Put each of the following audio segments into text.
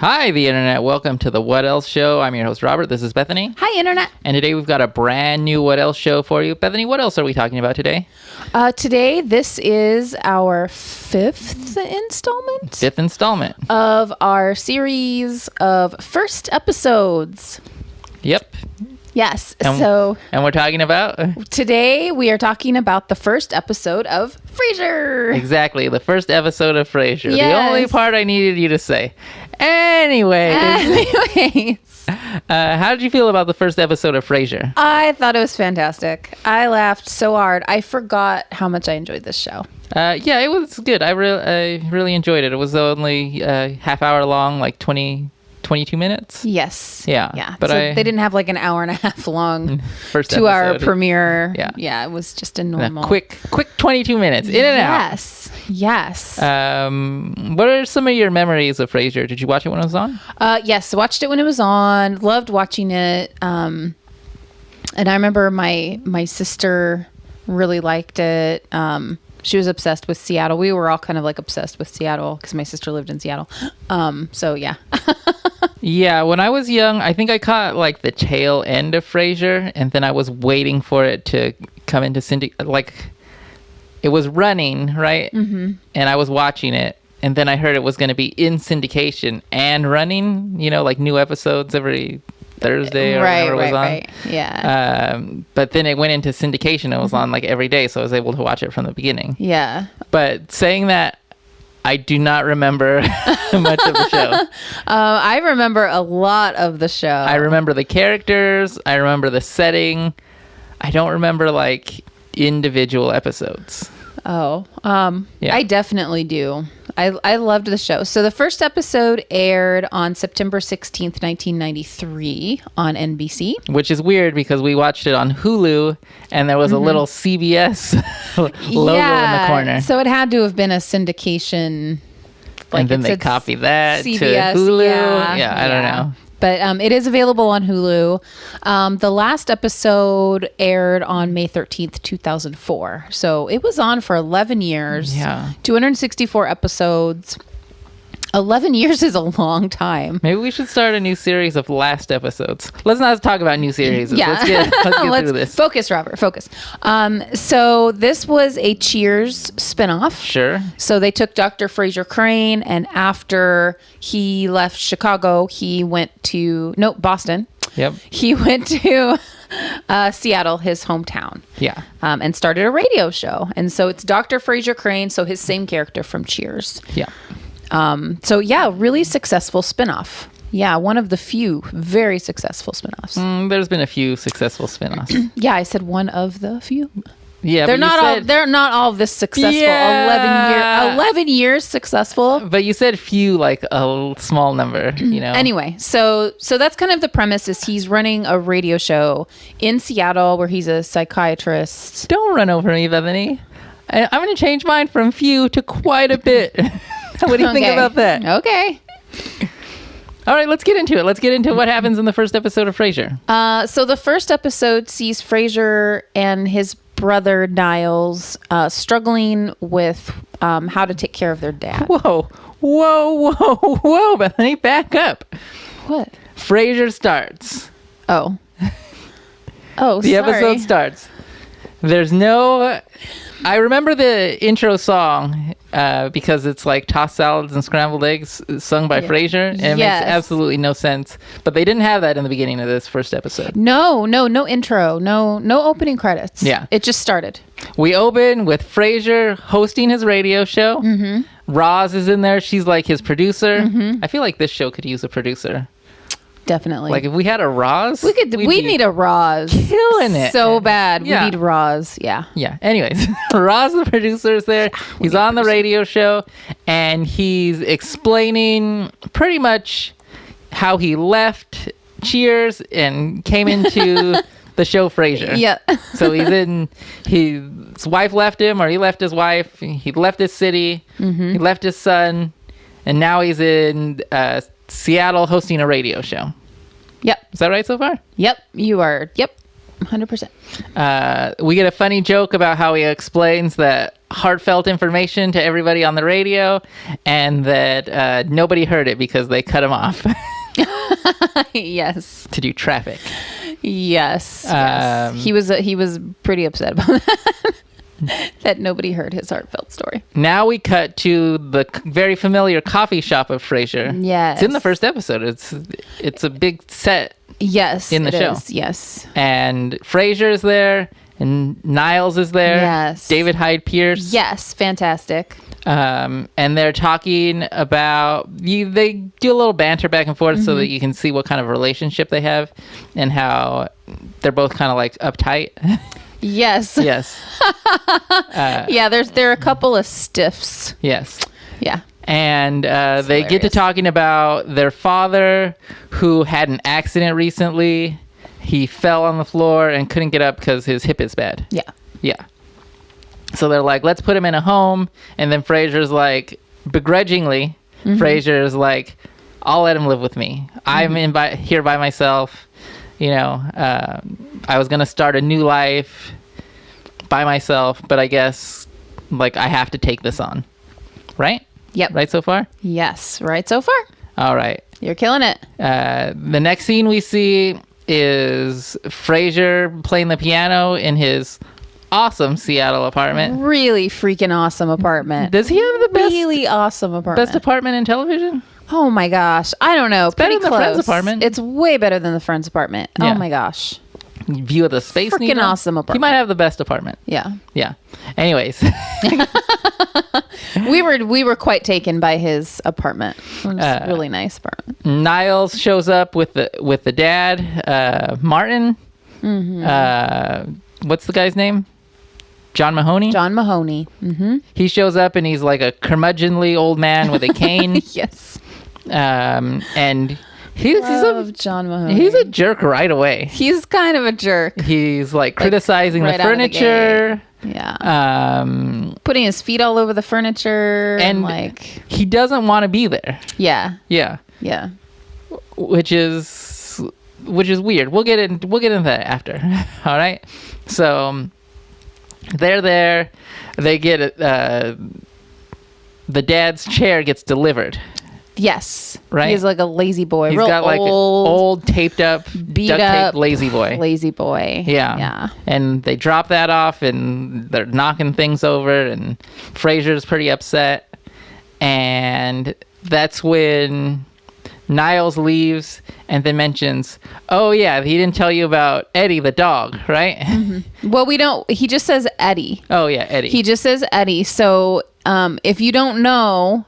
Hi, the internet. Welcome to the What Else Show. I'm your host, Robert. This is Bethany. Hi, internet. And today we've got a brand new What Else show for you. Bethany, what else are we talking about today? Today, this is our fifth installment of our series of first episodes. Yep. Yes. And we're talking about? Today, we are talking about the first episode of Frasier. Exactly. The first episode of Frasier. Yes. The only part I needed you to say. Anyways. How did you feel about the first episode of Frasier? I thought it was fantastic. I laughed so hard. I forgot how much I enjoyed this show. Yeah, it was good. I really enjoyed it. It was only half hour long, like 22 minutes. Yes. Yeah. But they didn't have like an hour and a half long first 2 hour premiere. Yeah. It was just a normal. Quick 22 minutes in and out. Yes. What are some of your memories of Frasier? Did you watch it when it was on? Yes, watched it when it was on. Loved watching it. And I remember my sister really liked it. She was obsessed with Seattle. We were all kind of like obsessed with Seattle because my sister lived in Seattle. So yeah. Yeah, when I was young, I think I caught like the tail end of Frasier, and then I was waiting for it to come into like it was running, right? Mm-hmm. And I was watching it, and then I heard it was going to be in syndication and running, like new episodes every Thursday or whenever it was on. Right. Yeah. But then it went into syndication. It was on like every day, so I was able to watch it from the beginning. Yeah. But saying that, I do not remember much of the show. I remember a lot of the show. I remember the characters. I remember the setting. I don't remember like individual episodes. Oh, yeah. I definitely do. I loved the show. So the first episode aired on September 16th, 1993 on NBC. Which is weird because we watched it on Hulu and there was a little CBS logo in the corner. So it had to have been a syndication. And then they copied that CBS, to Hulu. Yeah, I don't know. But it is available on Hulu. The last episode aired on May 13th, 2004. So it was on for 11 years. Yeah. 264 episodes. 11 years is a long time. Maybe we should start a new series of last episodes. Let's not talk about new series. Yeah. Let's get through this. Focus, Robert. Focus. So this was a Cheers spinoff. Sure. So they took Dr. Frasier Crane, and after he left Chicago, he went to Boston. Yep. He went to Seattle, his hometown. Yeah. And started a radio show. And so it's Dr. Frasier Crane, so his same character from Cheers. Yeah. So yeah, really successful spinoff. Yeah, one of the few very successful spinoffs. There's been a few successful spinoffs. Yeah, I said one of the few. Yeah, they're not all this successful. Yeah. 11 years successful. But you said few, like a small number, Anyway, so that's kind of the premise. Is he's running a radio show in Seattle where he's a psychiatrist. Don't run over me, Bethany. I'm going to change mine from few to quite a bit. What do you think about that? Okay. All right, let's get into it. Let's get into what happens in the first episode of Frasier. So the first episode sees Frasier and his brother Niles struggling with how to take care of their dad. Whoa, Bethany, back up. What? Frasier starts. Oh, the episode starts. There's no... I remember the intro song because it's like tossed salads and scrambled eggs sung by Frasier. And it makes absolutely no sense. But they didn't have that in the beginning of this first episode. No intro. No opening credits. Yeah. It just started. We open with Frasier hosting his radio show. Mm-hmm. Roz is in there. She's like his producer. Mm-hmm. I feel like this show could use a producer. Definitely. Like if we had a Roz, we need a Roz. Killing it so bad. Yeah. We need Roz. Yeah. Anyways, Roz, the producer, is there. He's on the radio show, and he's explaining pretty much how he left Cheers and came into the show Frasier. Yeah. So his wife left him, or he left his wife. He left his city. Mm-hmm. He left his son, and now he's in Seattle hosting a radio show. Yep. Is that right so far? Yep. You are. Yep. 100%. We get a funny joke about how he explains that heartfelt information to everybody on the radio, and that nobody heard it because they cut him off Yes. to do traffic. Yes. He was pretty upset about that. That nobody heard his heartfelt story. Now we cut to the very familiar coffee shop of Frasier. Yes. It's in the first episode. It's a big set. Yes. In the show. Yes. And Frasier's there, and Niles is there. Yes. David Hyde Pierce. Yes. Fantastic. And they're talking about they do a little banter back and forth so that you can see what kind of relationship they have and how they're both kind of like uptight. Yes. Yes. Yeah, there are a couple of stiffs. Yes. Yeah. And they get to hilarious. talking about their father, who had an accident recently. He fell on the floor and couldn't get up because his hip is bad. Yeah. Yeah. So they're like, let's put him in a home. And then Frasier's like, begrudgingly, Frasier's like, I'll let him live with me. I'm here by myself. You know, I was going to start a new life by myself, but I guess, like, I have to take this on. Right? Yep. Right so far? Yes. Right so far. All right. You're killing it. The next scene we see is Frasier playing the piano in his awesome Seattle apartment. Really freaking awesome apartment. Does he have the best Really awesome apartment. best apartment in television? Oh my gosh. I don't know. It's better pretty than the close. Friends apartment. It's way better than the Friends apartment. Yeah. Oh my gosh. View of the Space Freaking Needle? awesome He apartment. might have the best apartment. Yeah. Yeah. Anyways, We were quite taken by his apartment. It was a really nice apartment. Niles shows up with the dad, Martin. What's the guy's name? John Mahoney. John Mahoney. Mm-hmm. He shows up and he's like a curmudgeonly old man with a cane. Yes. And he's John Mahoney. he's a jerk right away. He's kind of a jerk. He's like criticizing right the out of the furniture. Yeah. Putting his feet all over the furniture and like he doesn't want to be there. yeah. Yeah. Yeah. Which is weird. We'll get into that after. All right. So they're there. They get the dad's chair gets delivered. Yes. Right? He's like a lazy boy. He's Real got like old taped up, beat duct up tape lazy boy. Lazy boy. Yeah. Yeah. And they drop that off and they're knocking things over and Frasier's pretty upset. And that's when Niles leaves and then mentions, oh yeah, he didn't tell you about Eddie the dog, right? Mm-hmm. Well, he just says Eddie. Oh yeah, Eddie. He just says Eddie. So if you don't know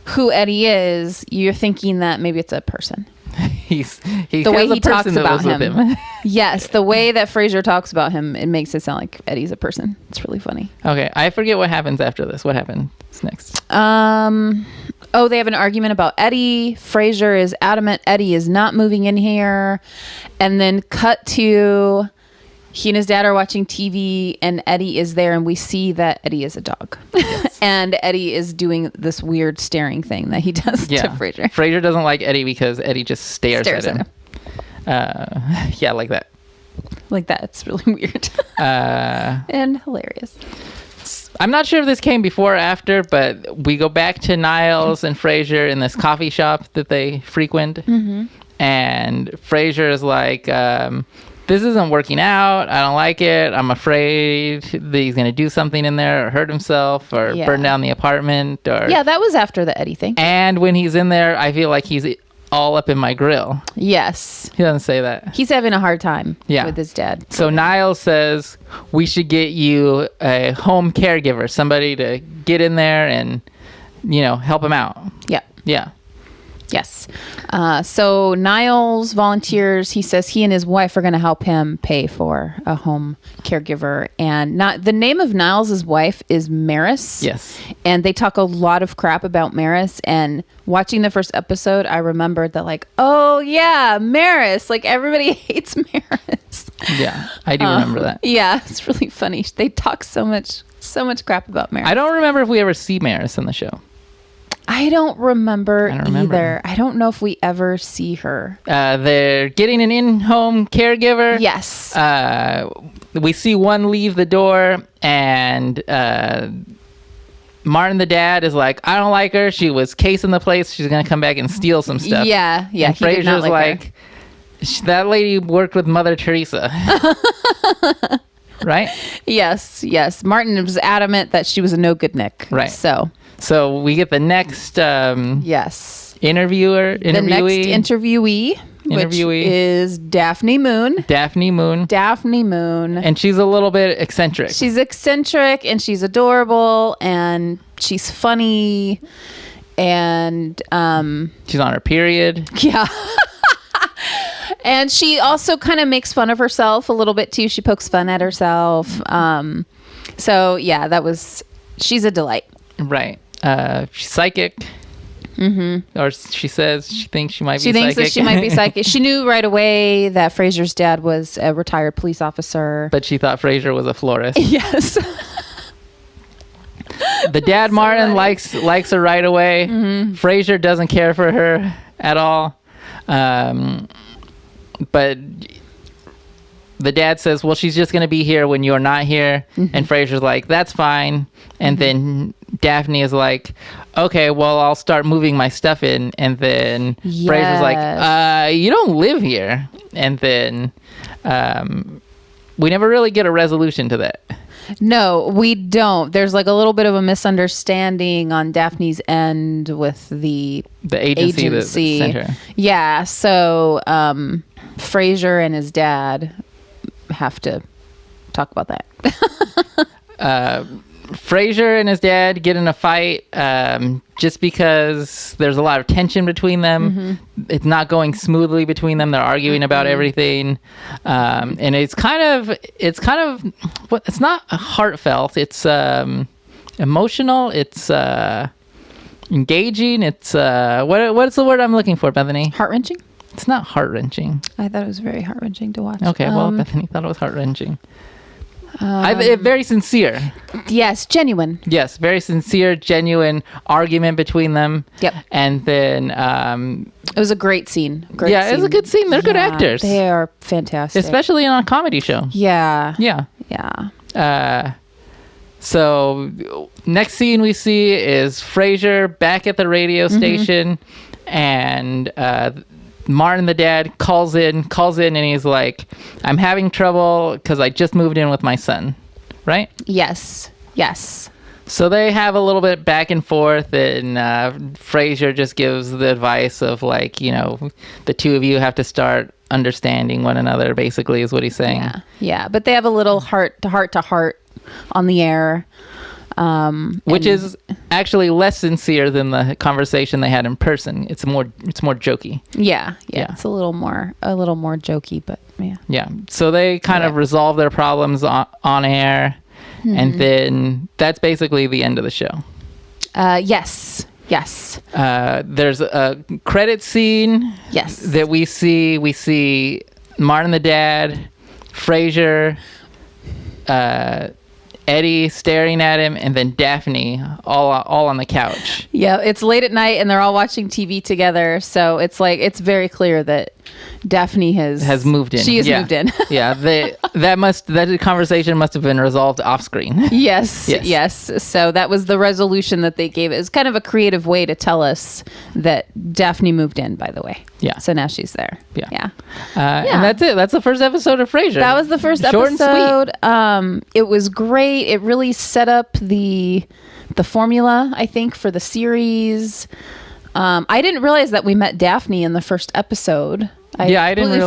who Eddie is, you're thinking that maybe it's a person. he The way has a he talks person that about lives with him. Yes, the way that Frasier talks about him, it makes it sound like Eddie's a person. It's really funny. Okay, I forget what happens after this. What happens next? Oh, they have an argument about Eddie. Frasier is adamant Eddie is not moving in here. And then cut to he and his dad are watching TV and Eddie is there and we see that Eddie is a dog. Yes. And Eddie is doing this weird staring thing that he does to Frasier. Frasier doesn't like Eddie because Eddie just stares at him. Yeah, like that. Like that. It's really weird. And hilarious. I'm not sure if this came before or after, but we go back to Niles and Frasier in this coffee shop that they frequent. Mm-hmm. And Frasier is like, this isn't working out. I don't like it. I'm afraid that he's going to do something in there or hurt himself or burn down the apartment. Yeah, that was after the Eddie thing. And when he's in there, I feel like he's all up in my grill. Yes. He doesn't say that. He's having a hard time with his dad. So Niles says, we should get you a home caregiver, somebody to get in there and, help him out. Yeah. Yeah. Yes. So Niles volunteers. He says he and his wife are going to help him pay for a home caregiver. And the name of Niles' wife is Maris. Yes. And they talk a lot of crap about Maris. And watching the first episode, I remembered that oh yeah, Maris. Like everybody hates Maris. Yeah, I do remember that. Yeah, it's really funny. They talk so much crap about Maris. I don't remember if we ever see Maris in the show. I don't remember either. I don't know if we ever see her. They're getting an in-home caregiver. Yes. We see one leave the door, and Martin, the dad, is like, I don't like her. She was casing the place. She's going to come back and steal some stuff. Yeah. And Frasier's like, that lady worked with Mother Teresa. Right? Yes. Martin was adamant that she was a no good Nick. Right. So we get the next yes. interviewee. The next interviewee, which is Daphne Moon. And she's a little bit eccentric. She's eccentric and she's adorable and she's funny and she's on her period. Yeah. And she also kind of makes fun of herself a little bit too. She pokes fun at herself. So yeah, she's a delight. Right. She's psychic. Mm-hmm. Or she says she thinks she might be psychic. She thinks that she might be psychic. She knew right away that Frasier's dad was a retired police officer. But she thought Frasier was a florist. Yes. The dad, Martin, likes her right away. Mm-hmm. Frasier doesn't care for her at all. But the dad says, well, she's just going to be here when you're not here. Mm-hmm. And Frasier's like, that's fine. And then Daphne is like, okay, well, I'll start moving my stuff in. And then Frasier's like, you don't live here. And then we never really get a resolution to that. No, we don't. There's like a little bit of a misunderstanding on Daphne's end with the agency. That sent her. Yeah, so Frasier and his dad have to talk about that. Frasier and his dad get in a fight just because there's a lot of tension between them. Mm-hmm. It's not going smoothly between them. They're arguing about everything, and it's not heartfelt. It's emotional. It's engaging. It's what's the word I'm looking for, Bethany? Heart-wrenching? It's not heart-wrenching. I thought it was very heart-wrenching to watch. Okay, well, Bethany thought it was heart-wrenching. Very sincere. Yes, genuine. Yes, very sincere, genuine argument between them. Yep. And then it was a great scene. It was a good scene. They're good actors. They are fantastic, especially on a comedy show. Yeah. So next scene we see is Frasier back at the radio station, and Martin, the dad, calls in and he's like, I'm having trouble because I just moved in with my son. Right? Yes. So they have a little bit back and forth, and Frasier just gives the advice of like, the two of you have to start understanding one another, basically, is what he's saying. Yeah. But they have a little heart to heart on the air. Which is actually less sincere than the conversation they had in person. It's more jokey. Yeah. It's a little more jokey, but yeah. Yeah. So they kind of resolve their problems on air, and then that's basically the end of the show. Yes. There's a credit scene. Yes. That we see. We see Martin, the dad, Frasier, Eddie staring at him, and then Daphne all on the couch. Yeah, it's late at night and they're all watching TV together, so it's very clear that Daphne has moved in. She has moved in. Yeah, that conversation must have been resolved off screen. Yes. So that was the resolution that they gave. It was kind of a creative way to tell us that Daphne moved in, by the way. Yeah. So now she's there. Yeah. And that's it. That's the first episode of Frasier. That was the first Short episode. And sweet. It was great. It really set up the formula, I think, for the series. I didn't realize that we met Daphne in the first episode. I didn't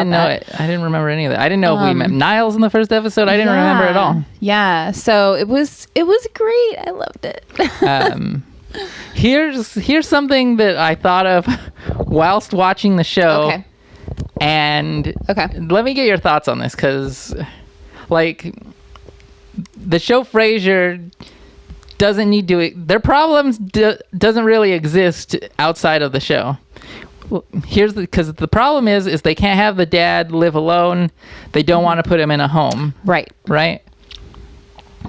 know it. I didn't remember any of that. I didn't know if we met Niles in the first episode. I didn't remember at all. Yeah. So it was great. I loved it. Here's something that I thought of whilst watching the show. Okay. And let me get your thoughts on this, because like the show Frasier doesn't need to, their problems doesn't really exist outside of the show. Well, because the problem is they can't have the dad live alone. They don't want to put him in a home. Right.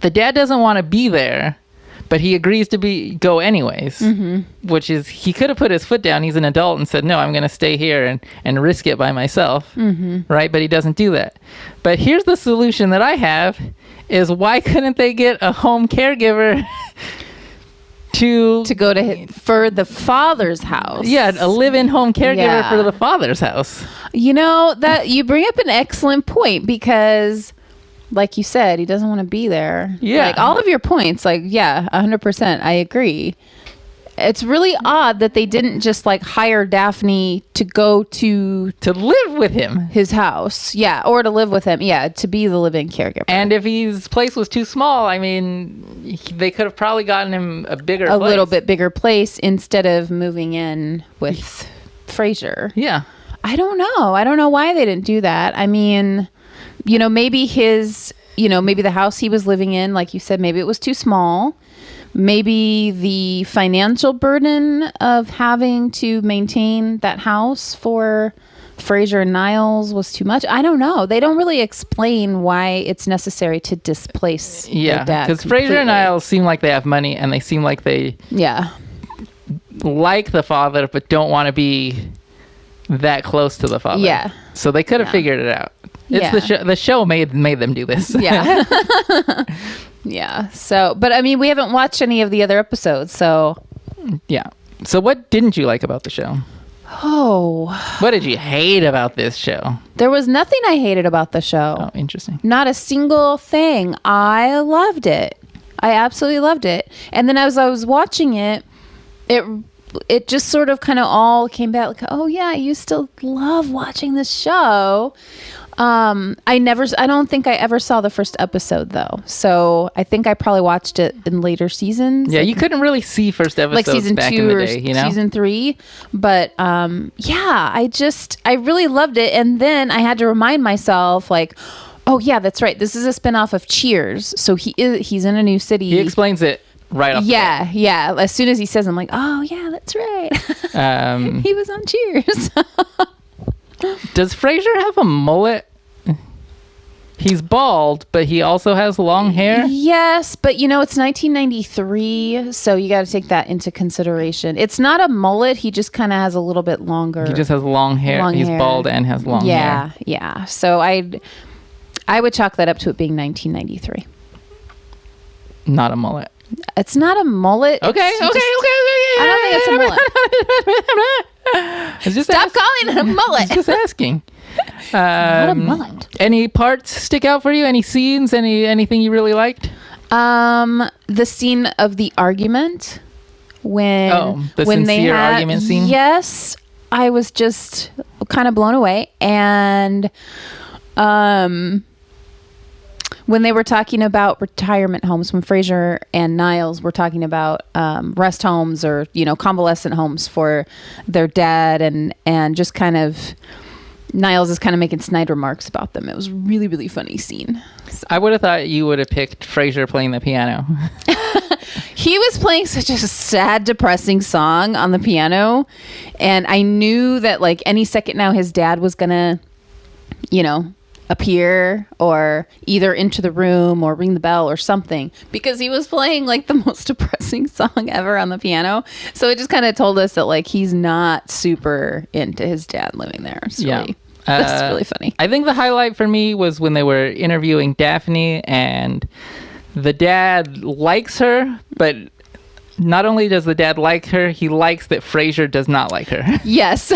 The dad doesn't want to be there but he agrees to go anyways, which is, he could have put his foot down. He's an adult and said, no, I'm going to stay here and risk it by myself. Right. But he doesn't do that. But here's the solution that I have is, why couldn't they get a home caregiver to go for the father's house? Yeah, a live-in home caregiver for the father's house. That you bring up an excellent point, because like you said, he doesn't want to be there. Yeah. Like, all of your points, like, 100%, I agree. It's really odd that they didn't just like hire Daphne to go to live with him, his house. Yeah. Or to live with him. Yeah. To be the live-in caregiver. And if his place was too small, I mean, they could have probably gotten him a little bit bigger place instead of moving in with Frasier. Yeah. I don't know. I don't know why they didn't do that. I mean, maybe maybe the house he was living in, like you said, maybe it was too small. Maybe the financial burden of having to maintain that house for Frasier and Niles was too much. I don't know. They don't really explain why it's necessary to displace their dad. Because Frasier and Niles seem like they have money, and they seem like they like the father, but don't want to be that close to the father. Yeah. So they could have figured it out. It's the show made them do this. Yeah. Yeah. So, but I mean, we haven't watched any of the other episodes, so. Yeah. So what didn't you like about the show? Oh. What did you hate about this show? There was nothing I hated about the show. Oh, interesting. Not a single thing. I loved it. I absolutely loved it. And then as I was watching it, it just sort of kind of all came back like, oh yeah, I used to love watching this show. I don't think I ever saw the first episode though. So I think I probably watched it in later seasons. Yeah, you couldn't really see first episodes like season back 2 in the or day, you know? Season 3. But I really loved it. And then I had to remind myself like, oh yeah, that's right. This is a spinoff of Cheers. So he's in a new city. He explains it right off. Yeah, yeah. As soon as he says, I'm like, oh yeah, that's right. He was on Cheers. Does Frasier have a mullet? He's bald, but he also has long hair. Yes, but it's 1993, so you got to take that into consideration. It's not a mullet. He just kind of has a little bit longer. He just has long hair. He's bald and has long hair. Yeah. So I would chalk that up to it being 1993. Not a mullet. It's not a mullet. Okay. I don't think it's a mullet. Stop calling it a mullet. Just asking. Not a mullet. Any parts stick out for you? Any scenes? Anything you really liked? The scene of the argument when sincere argument scene. Yes, I was just kind of blown away, and when they were talking about retirement homes, when Frasier and Niles were talking about rest homes or convalescent homes for their dad, and just kind of Niles is kind of making snide remarks about them. It was a really, really funny scene. So. I would have thought you would have picked Frasier playing the piano. He was playing such a sad, depressing song on the piano, and I knew that like any second now his dad was gonna, appear or either into the room or ring the bell or something, because he was playing like the most depressing song ever on the piano. So it just kind of told us that like he's not super into his dad living there. That's really funny. I think the highlight for me was when they were interviewing Daphne, and the dad likes her, but not only does the dad like her, he likes that Frasier does not like her. Yes.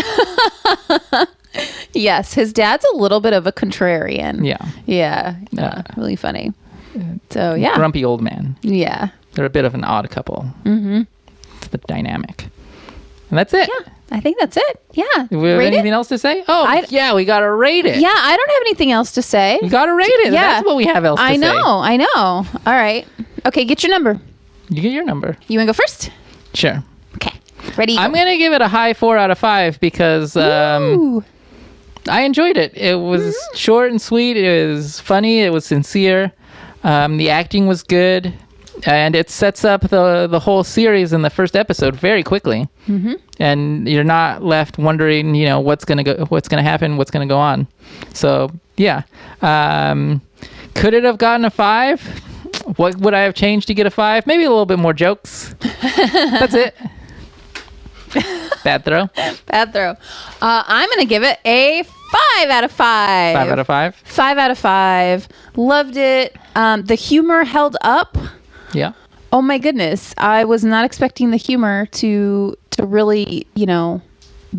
Yes, his dad's a little bit of a contrarian. Yeah. Really funny. So yeah, grumpy old man. Yeah, they're a bit of an odd couple. Mm-hmm. It's the dynamic, and that's it. Yeah, I think that's it. Yeah. Do we have anything else to say? Oh, we gotta rate it. Yeah, I don't have anything else to say. We gotta rate it. Yeah, that's what we have else to say. I know. All right. Okay, get your number. You get your number. You wanna go first? Sure. Okay. Ready? I'm gonna give it a high 4 out of 5 because I enjoyed it. It was short and sweet. It was funny. It was sincere. The acting was good, and it sets up the whole series in the first episode very quickly. Mm-hmm. And you're not left wondering, what's gonna happen, what's gonna go on. So yeah, could it have gotten a 5? What would I have changed to get a 5? Maybe a little bit more jokes. That's it. Bad throw. Bad throw. I'm going to give it a 5 out of 5. 5 out of 5? 5 out of 5. Loved it. The humor held up. Yeah. Oh my goodness. I was not expecting the humor to really,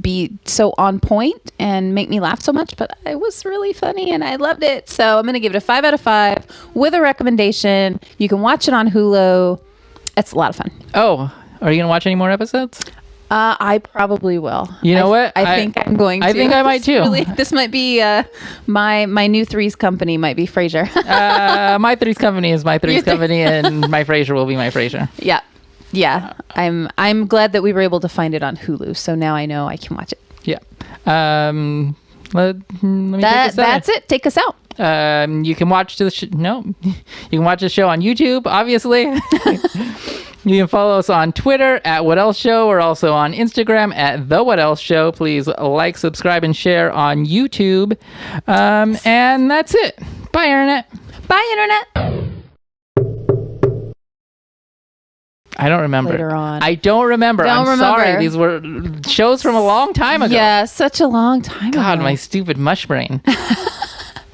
be so on point and make me laugh so much, but it was really funny and I loved it. So I'm going to give it a 5 out of 5 with a recommendation. You can watch it on Hulu. It's a lot of fun. Oh, are you going to watch any more episodes? I probably will. You know what? I think I'm going to. I think I might too. This might be my new Three's Company might be Frasier. My Three's Company is my Three's Company, and my Frasier will be my Frasier. Yeah. I'm glad that we were able to find it on Hulu, so now I know I can watch it. Yeah. Let me take us out. That's it. Take us out. You can watch the you can watch the show on YouTube, obviously. You can follow us on Twitter at What Else Show. We're also on Instagram at The What Else Show. Please like, subscribe, and share on YouTube. And that's it. Bye, Internet. Bye, Internet. I don't remember. Later on. I don't remember. I'm sorry. These were shows from a long time ago. Yeah, such a long time ago. God, my stupid mush brain.